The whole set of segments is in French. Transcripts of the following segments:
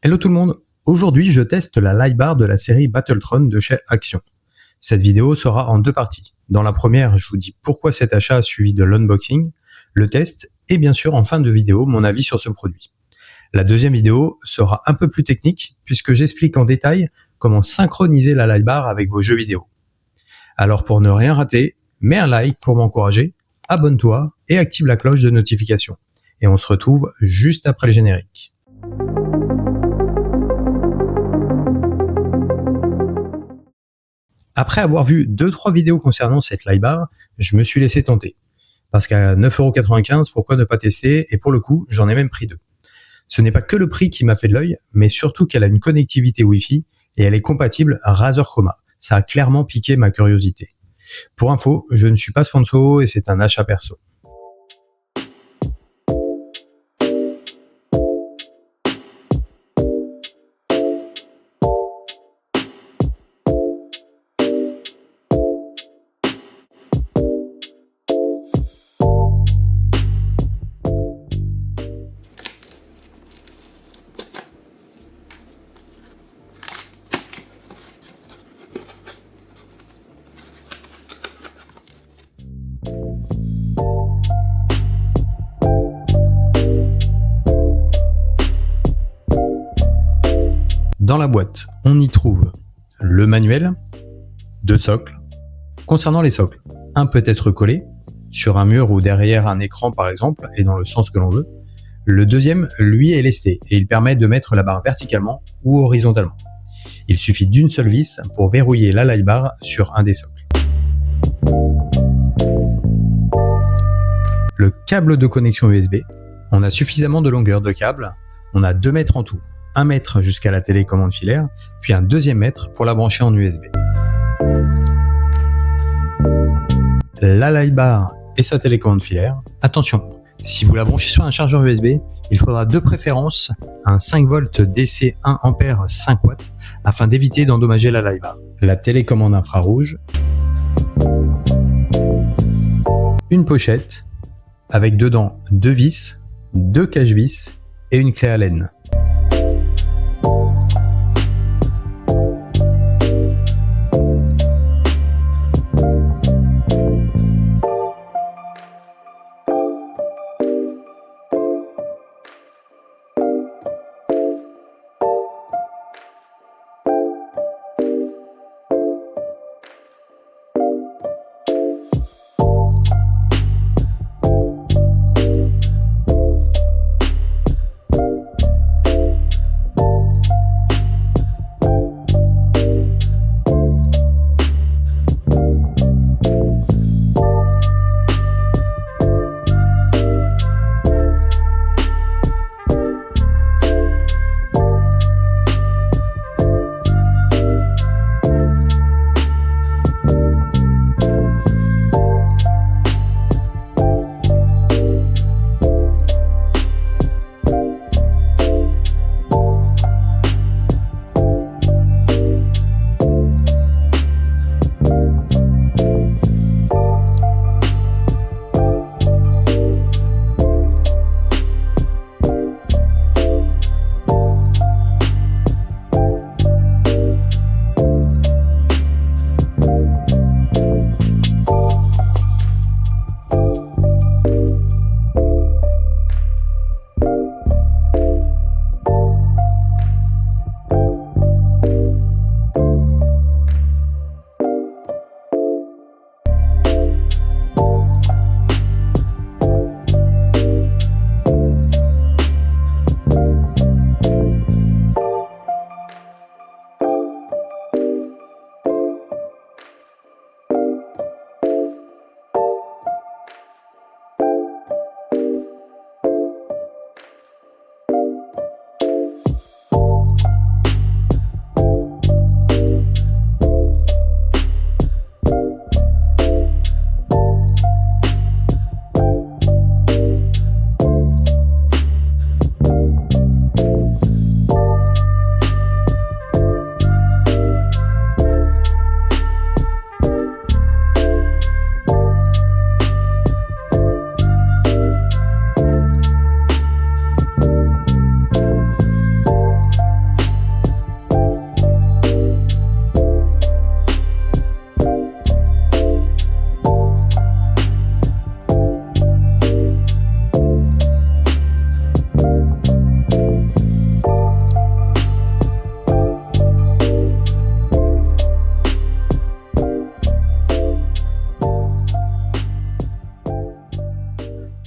Hello tout le monde, aujourd'hui je teste la Lightbar de la série Battletron de chez Action. Cette vidéo sera en deux parties. Dans la première, je vous dis pourquoi cet achat suivi de l'unboxing, le test et bien sûr en fin de vidéo mon avis sur ce produit. La deuxième vidéo sera un peu plus technique puisque j'explique en détail comment synchroniser la Lightbar avec vos jeux vidéo. Alors pour ne rien rater, mets un like pour m'encourager, abonne-toi et active la cloche de notification. Et on se retrouve juste après le générique. Après avoir vu 2-3 vidéos concernant cette Lightbar, je me suis laissé tenter. Parce qu'à 9,95€, pourquoi ne pas tester? Et pour le coup, j'en ai même pris deux. Ce n'est pas que le prix qui m'a fait de l'œil, mais surtout qu'elle a une connectivité Wi-Fi et elle est compatible à Razer Chroma. Ça a clairement piqué ma curiosité. Pour info, je ne suis pas sponsor et c'est un achat perso. Dans la boîte, on y trouve le manuel, deux socles. Concernant les socles, un peut être collé sur un mur ou derrière un écran par exemple, et dans le sens que l'on veut. Le deuxième, lui, est lesté et il permet de mettre la barre verticalement ou horizontalement. Il suffit d'une seule vis pour verrouiller la Lightbar sur un des socles. Le câble de connexion USB, on a suffisamment de longueur de câble, on a 2 mètres en tout. 1 mètre jusqu'à la télécommande filaire, puis un deuxième mètre pour la brancher en USB. La Lightbar et sa télécommande filaire. Attention, si vous la branchez sur un chargeur USB, il faudra de préférence un 5V DC 1A 5W afin d'éviter d'endommager la Lightbar. La télécommande infrarouge. Une pochette avec dedans 2 vis, 2 cache-vis et une clé Allen.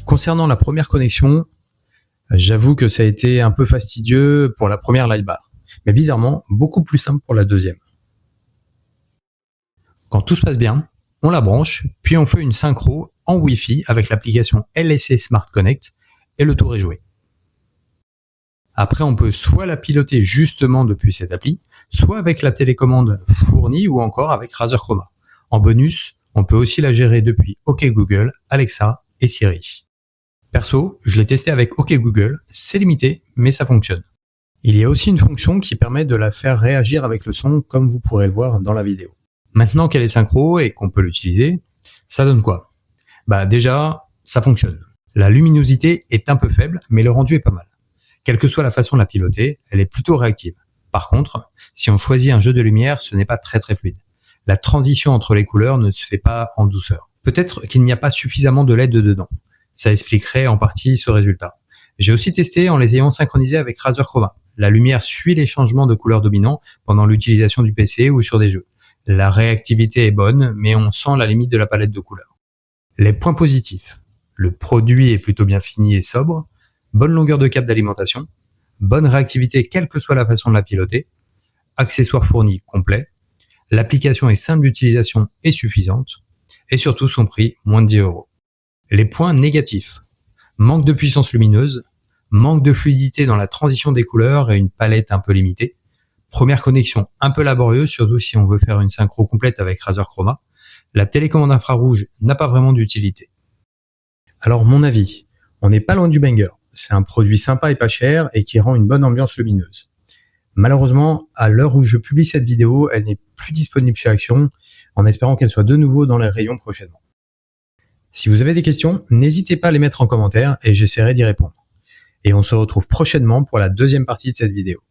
Concernant la première connexion, j'avoue que ça a été un peu fastidieux pour la première Lightbar, mais bizarrement beaucoup plus simple pour la deuxième. Quand tout se passe bien, on la branche, puis on fait une synchro en Wi-Fi avec l'application LSC Smart Connect et le tour est joué. Après, on peut soit la piloter justement depuis cette appli, soit avec la télécommande fournie ou encore avec Razer Chroma. En bonus, on peut aussi la gérer depuis OK Google, Alexa et Siri. Perso, je l'ai testé avec OK Google, c'est limité, mais ça fonctionne. Il y a aussi une fonction qui permet de la faire réagir avec le son, comme vous pourrez le voir dans la vidéo. Maintenant qu'elle est synchro et qu'on peut l'utiliser, ça donne quoi? Déjà, ça fonctionne. La luminosité est un peu faible, mais le rendu est pas mal. Quelle que soit la façon de la piloter, elle est plutôt réactive. Par contre, si on choisit un jeu de lumière, ce n'est pas très fluide. La transition entre les couleurs ne se fait pas en douceur. Peut-être qu'il n'y a pas suffisamment de LED dedans. Ça expliquerait en partie ce résultat. J'ai aussi testé en les ayant synchronisés avec Razer Chroma. La lumière suit les changements de couleurs dominants pendant l'utilisation du PC ou sur des jeux. La réactivité est bonne, mais on sent la limite de la palette de couleurs. Les points positifs. Le produit est plutôt bien fini et sobre. Bonne longueur de câble d'alimentation, bonne réactivité quelle que soit la façon de la piloter, accessoires fournis complets, l'application est simple d'utilisation et suffisante, et surtout son prix, moins de 10 €. Les points négatifs, manque de puissance lumineuse, manque de fluidité dans la transition des couleurs et une palette un peu limitée, première connexion un peu laborieuse, surtout si on veut faire une synchro complète avec Razer Chroma, la télécommande infrarouge n'a pas vraiment d'utilité. Alors mon avis, on n'est pas loin du banger. C'est un produit sympa et pas cher et qui rend une bonne ambiance lumineuse. Malheureusement, à l'heure où je publie cette vidéo, elle n'est plus disponible chez Action, en espérant qu'elle soit de nouveau dans les rayons prochainement. Si vous avez des questions, n'hésitez pas à les mettre en commentaire et j'essaierai d'y répondre. Et on se retrouve prochainement pour la deuxième partie de cette vidéo.